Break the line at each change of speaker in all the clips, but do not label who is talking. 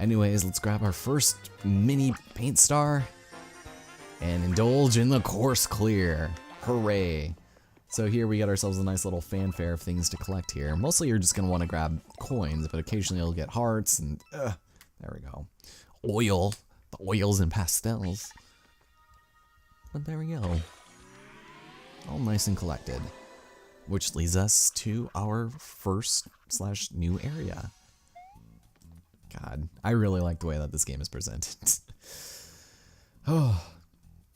Anyways, let's grab our first mini paint star and indulge in the course clear. Hooray. So here we got ourselves a nice little fanfare of things to collect here. Mostly you're just going to want to grab coins, but occasionally you'll get hearts and there we go. Oil. The oils and pastels. But there we go. All nice and collected. Which leads us to our first / new area. God, I really like the way that this game is presented. Oh.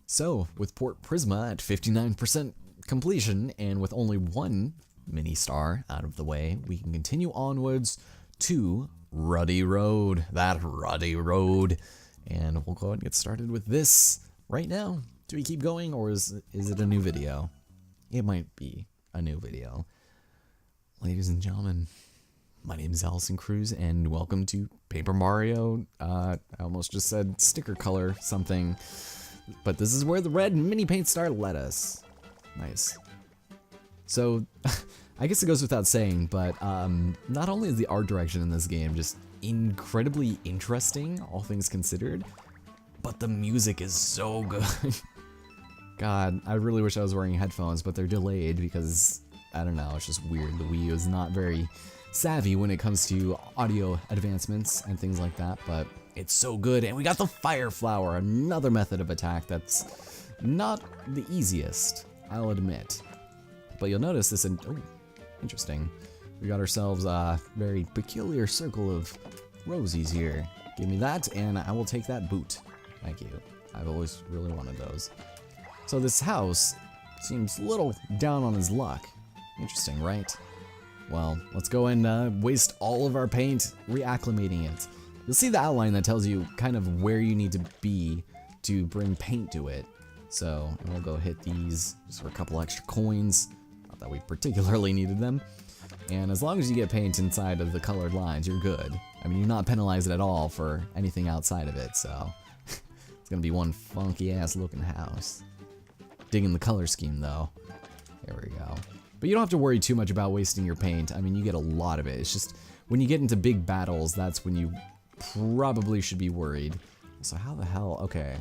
So, with Port Prisma at 59% completion, and with only one mini star out of the way, we can continue onwards to Ruddy Road. That Ruddy Road. And we'll go ahead and get started with this right now. Do we keep going, or is it a new video? It might be a new video. Ladies and gentlemen, my name is Allison Cruz, and welcome to Paper Mario. I almost just said sticker color something, but this is where the red mini paint star led us. Nice. So, I guess it goes without saying, but not only is the art direction in this game just incredibly interesting, all things considered, but the music is so good. God, I really wish I was wearing headphones, but they're delayed because, I don't know, it's just weird. The Wii U is not very savvy when it comes to audio advancements and things like that, but it's so good. And we got the Fire Flower, another method of attack that's not the easiest, I'll admit. But you'll notice this, oh, interesting. We got ourselves a very peculiar circle of rosies here. Give me that, and I will take that boot. Thank you. I've always really wanted those. So this house seems a little down on his luck. Interesting, right? Well, let's go and waste all of our paint reacclimating it. You'll see the outline that tells you kind of where you need to be to bring paint to it. So we'll go hit these just for a couple extra coins. Not that we particularly needed them. And as long as you get paint inside of the colored lines, you're good. I mean, you're not penalized at all for anything outside of it, so it's gonna be one funky ass looking house. Digging the color scheme though. There we go. But you don't have to worry too much about wasting your paint. I mean, you get a lot of it. It's just when you get into big battles, that's when you probably should be worried. So how the hell? Okay,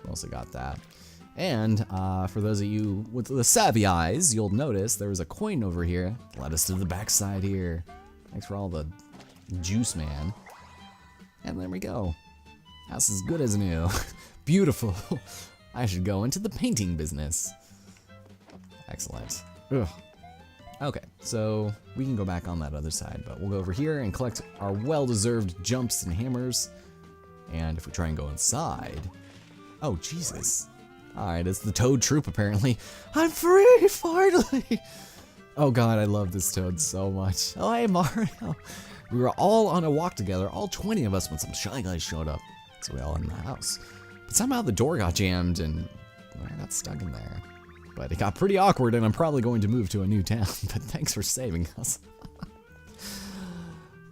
mostly got that. And for those of you with the savvy eyes, you'll notice there was a coin over here. Led us to the backside here. Thanks for all the juice, man. And there we go. House is good as new. Beautiful. I should go into the painting business. Excellent. Ugh. Okay, so we can go back on that other side, but we'll go over here and collect our well-deserved jumps and hammers. And if we try and go inside... Oh, Jesus. Alright, it's the Toad Troop, apparently. I'm free, finally! Oh god, I love this Toad so much. Oh, hey, Mario. We were all on a walk together, all 20 of us, when some Shy Guys showed up. So we all in the house. But somehow the door got jammed, and I got stuck in there. But it got pretty awkward, and I'm probably going to move to a new town, but thanks for saving us.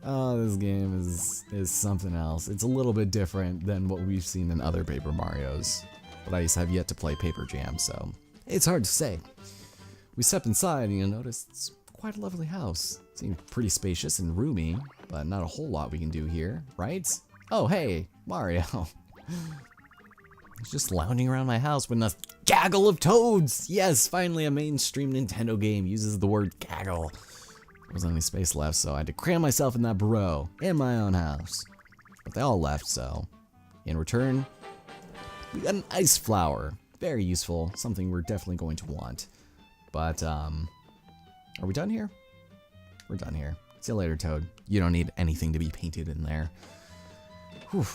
Oh, this game is something else. It's a little bit different than what we've seen in other Paper Marios. But I have yet to play Paper Jam, so it's hard to say. We step inside, and you'll notice it's quite a lovely house. It seems pretty spacious and roomy, but not a whole lot we can do here, right? Oh, hey, Mario. He's just lounging around my house with a gaggle of toads. Yes, finally a mainstream Nintendo game uses the word gaggle. There wasn't any space left, so I had to cram myself in that burrow in my own house. But they all left, so in return, we got an ice flower. Very useful, something we're definitely going to want. But, are we done here? We're done here. See you later, Toad. You don't need anything to be painted in there. Whew.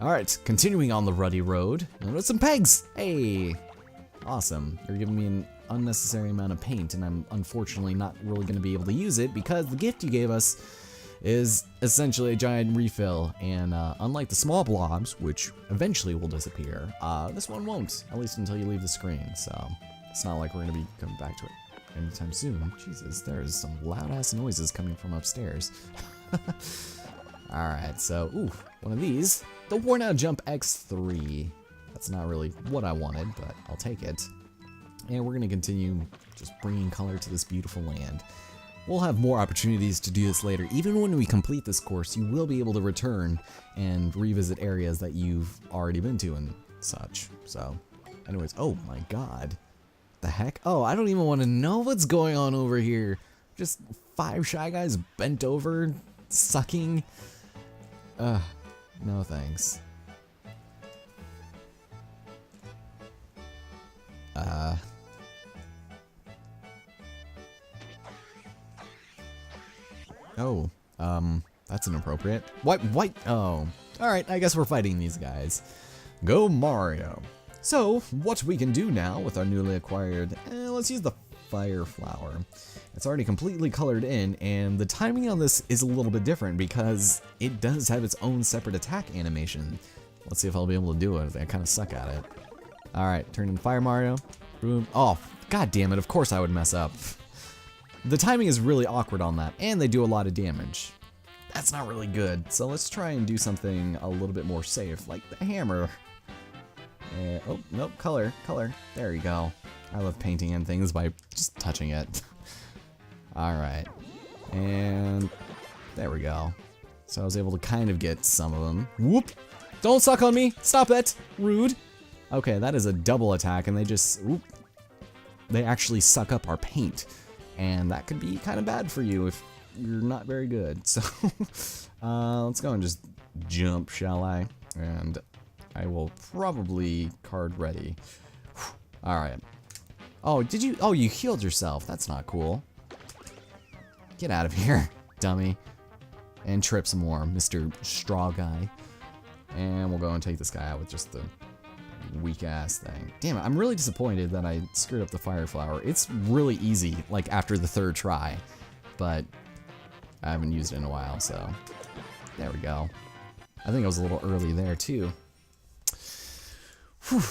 Alright, continuing on the Ruddy Road. Notice some pegs! Hey! Awesome. You're giving me an unnecessary amount of paint, and I'm unfortunately not really going to be able to use it because the gift you gave us is essentially a giant refill, and unlike the small blobs, which eventually will disappear, this one won't, at least until you leave the screen, so it's not like we're going to be coming back to it anytime soon. Jesus, there's some loud-ass noises coming from upstairs. Alright, so, ooh, one of these. The Worn Out Jump X3. That's not really what I wanted, but I'll take it. And we're going to continue just bringing color to this beautiful land. we'll have more opportunities to do this later. Even when we complete this course, you will be able to return and revisit areas that you've already been to and such. So, anyways, oh my god. The heck? Oh, I don't even want to know what's going on over here. Just 5 Shy Guys bent over, sucking. No thanks. Oh, that's inappropriate. What? Oh, alright, I guess we're fighting these guys. Go Mario. So, what we can do now with our newly acquired, let's use the Fire Flower. It's already completely colored in, and the timing on this is a little bit different because it does have its own separate attack animation. Let's see if I'll be able to do it. I kind of suck at it. Alright, turn into Fire Mario. Boom. Oh, god damn it, of course I would mess up. The timing is really awkward on that, and they do a lot of damage. That's not really good, so let's try and do something a little bit more safe, like the hammer. Oh, nope, color. There you go. I love painting in things by just touching it. Alright. And there we go. So I was able to kind of get some of them. Whoop! Don't suck on me! Stop it! Rude! Okay, that is a double attack, and they just... Whoop. They actually suck up our paint. And that could be kind of bad for you if you're not very good. So, let's go and just jump, shall I? And I will probably card ready. Alright. Oh, did you? Oh, you healed yourself. That's not cool. Get out of here, dummy. And trip some more, Mr. Straw Guy. And we'll go and take this guy out with just the weak-ass thing. Damn it, I'm really disappointed that I screwed up the Fire Flower. It's really easy, like, after the 3rd try. But I haven't used it in a while, so... There we go. I think I was a little early there, too. Whew.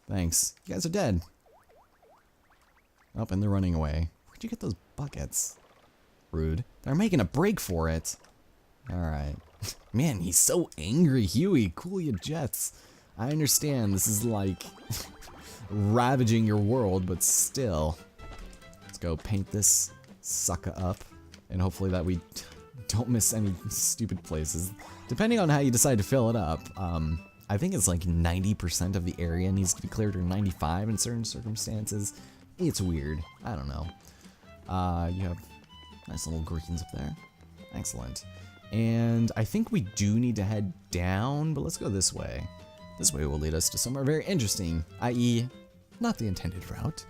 Thanks. You guys are dead. Oh, and they're running away. Where'd you get those buckets? Rude. They're making a break for it. Alright. Man, he's so angry, Huey. Cool your jets. I understand this is like ravaging your world, but still. Let's go paint this sucker up, and hopefully that we don't miss any stupid places. Depending on how you decide to fill it up, I think it's like 90% of the area needs to be cleared, or 95 in certain circumstances. It's weird. I don't know. You have nice little greens up there. Excellent. And I think we do need to head down, but let's go this way. This way will lead us to somewhere very interesting, i.e. not the intended route,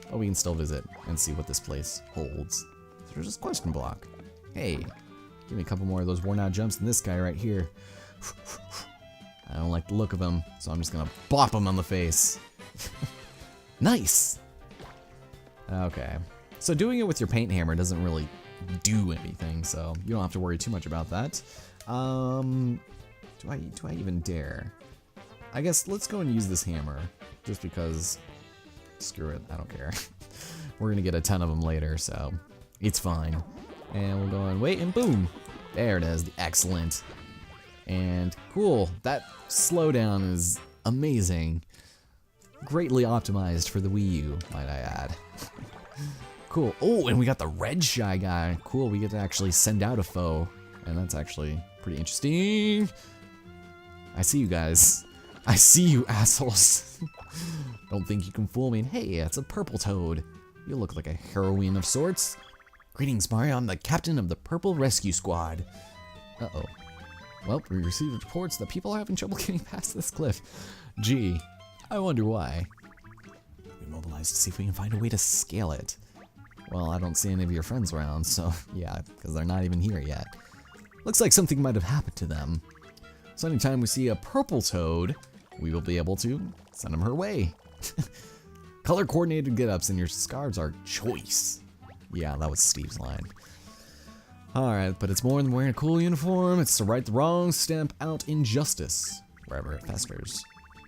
but we can still visit and see what this place holds. So there's this question block. Hey, give me a couple more of those worn out jumps than this guy right here. I don't like the look of him, so I'm just gonna bop him on the face. Nice! Okay, so doing it with your paint hammer doesn't really do anything, so you don't have to worry too much about that. Do I even dare? I guess let's go and use this hammer, just because, screw it, I don't care. We're gonna get a ton of them later, so it's fine. And we'll go and wait, and boom! There it is, excellent. And cool, that slowdown is amazing. Greatly optimized for the Wii U, might I add. Cool, oh, and we got the red Shy Guy. Cool, we get to actually send out a foe, and that's actually pretty interesting. I see you guys. I see you, assholes. Don't think you can fool me. And hey, it's a purple toad. You look like a heroine of sorts. Greetings, Mario. I'm the captain of the Purple Rescue Squad. Uh-oh. Well, we received reports that people are having trouble getting past this cliff. Gee, I wonder why. We mobilized to see if we can find a way to scale it. Well, I don't see any of your friends around, so yeah, because they're not even here yet. Looks like something might have happened to them. So anytime we see a purple toad, we will be able to send them her way. Color-coordinated get-ups and your scarves are choice. Yeah, that was Steve's line. Alright, but it's more than wearing a cool uniform. It's to right the wrong, stamp out injustice wherever it festers.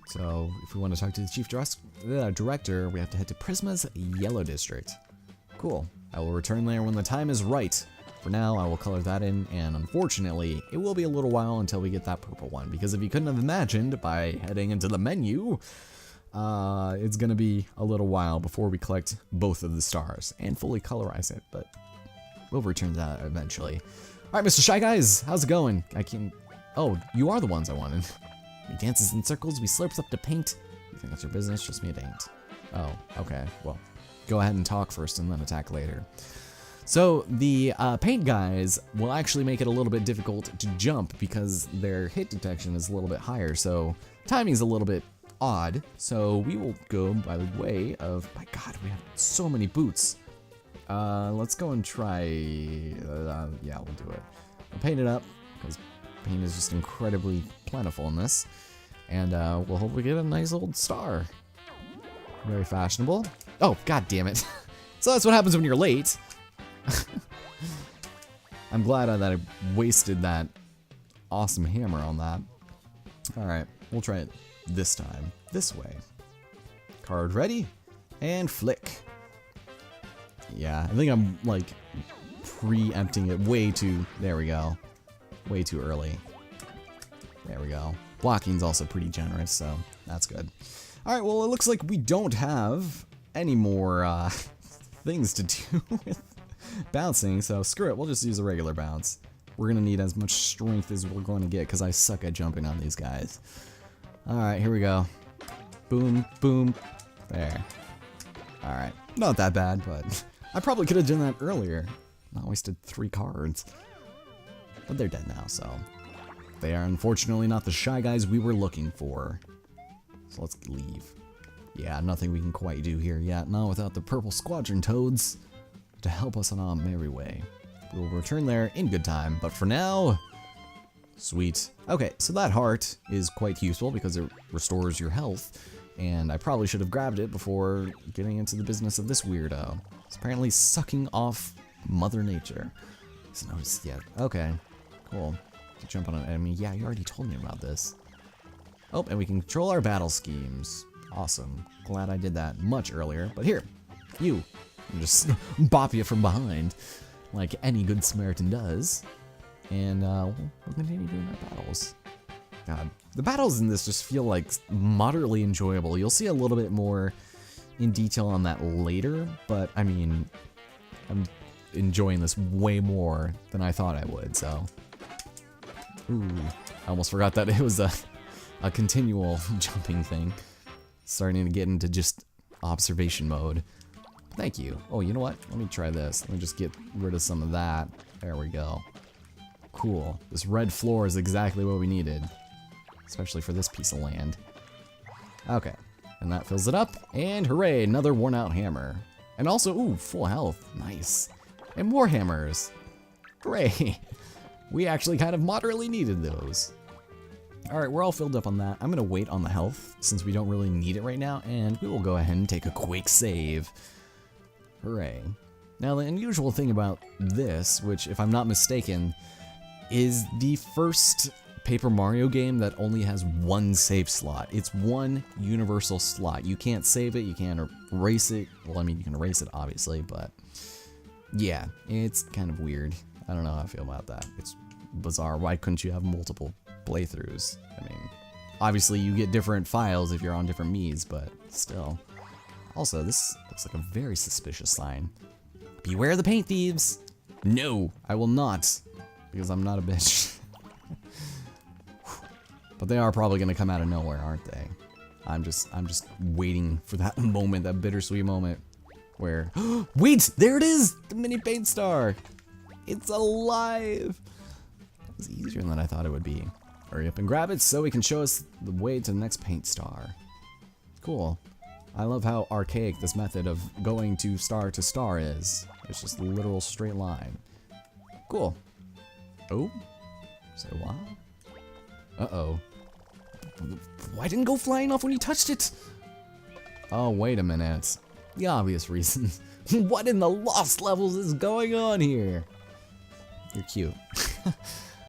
So, if we want to talk to the chief director, we have to head to Prisma's Yellow District. Cool. I will return there when the time is right. For now, I will color that in, and unfortunately, it will be a little while until we get that purple one, because if you couldn't have imagined, by heading into the menu, it's gonna be a little while before we collect both of the stars and fully colorize it, but we'll return to that eventually. All right, Mr. Shy Guys, how's it going? Oh, you are the ones I wanted. He dances in circles, we slurps up to paint. You think that's your business? Just me, it ain't. Oh, okay, well, go ahead and talk first and then attack later. So the paint guys will actually make it a little bit difficult to jump because their hit detection is a little bit higher, so timing's a little bit odd. So we will go by the way of, my God, we have so many boots. Let's go and try, yeah, we'll do it. We'll paint it up because paint is just incredibly plentiful in this, and we'll hopefully get a nice old star. Very fashionable. Oh, God damn it. So that's what happens when you're late. I'm glad that I wasted that awesome hammer on that. Alright, we'll try it this time. This way. Card ready, and flick. Yeah, I think I'm like preempting it way too, there we go. Way too early. There we go. Blocking's also pretty generous, so that's good. Alright, well it looks like we don't have any more things to do with bouncing, so screw it, we'll just use a regular bounce. We're gonna need as much strength as we're going to get because I suck at jumping on these guys. Alright, here we go. Boom, boom. There. Alright, not that bad, but I probably could have done that earlier. Not wasted 3 cards. But they're dead now, so they are unfortunately not the Shy Guys we were looking for. So let's leave. Yeah, nothing we can quite do here yet, not without the purple squadron toads to help us on our merry way. We will return there in good time, but for now, sweet. Okay, so that heart is quite useful because it restores your health, and I probably should have grabbed it before getting into the business of this weirdo. It's apparently sucking off Mother Nature. It's noticed yet. Okay, cool. Jump on an enemy. Yeah, you already told me about this. Oh, and we can control our battle schemes. Awesome. Glad I did that much earlier. But here, you. I'm just bop you from behind, like any good Samaritan does. And we'll continue doing our battles. God, the battles in this just feel like moderately enjoyable. You'll see a little bit more in detail on that later, but I mean, I'm enjoying this way more than I thought I would, so. Ooh, I almost forgot that it was a continual jumping thing. Starting to get into just observation mode. Thank you. Oh, you know what? Let me try this. Let me just get rid of some of that. There we go. Cool. This red floor is exactly what we needed. Especially for this piece of land. Okay. And that fills it up. And hooray, another worn out hammer. And also, ooh, full health. Nice. And more hammers. Hooray. We actually kind of moderately needed those. Alright, we're all filled up on that. I'm going to wait on the health since we don't really need it right now. And we will go ahead and take a quick save. Hooray. Now, the unusual thing about this, which, if I'm not mistaken, is the first Paper Mario game that only has one save slot. It's one universal slot. You can't save it, you can't erase it. Well, I mean, you can erase it, obviously, but yeah, it's kind of weird. I don't know how I feel about that. It's bizarre. Why couldn't you have multiple playthroughs? I mean, obviously you get different files if you're on different Miis, but still. Also, this looks like a very suspicious sign. Beware the paint thieves! No, I will not, because I'm not a bitch. But they are probably gonna come out of nowhere, aren't they? I'm just waiting for that moment, that bittersweet moment, where wait, there it is, the mini paint star. It's alive. It was easier than I thought it would be. Hurry up and grab it so it can show us the way to the next paint star. Cool. I love how archaic this method of going to star is. It's just a literal straight line. Cool. Oh? Say what? Uh-oh. Why didn't it go flying off when you touched it? Oh, wait a minute. The obvious reason. What in the lost levels is going on here? You're cute.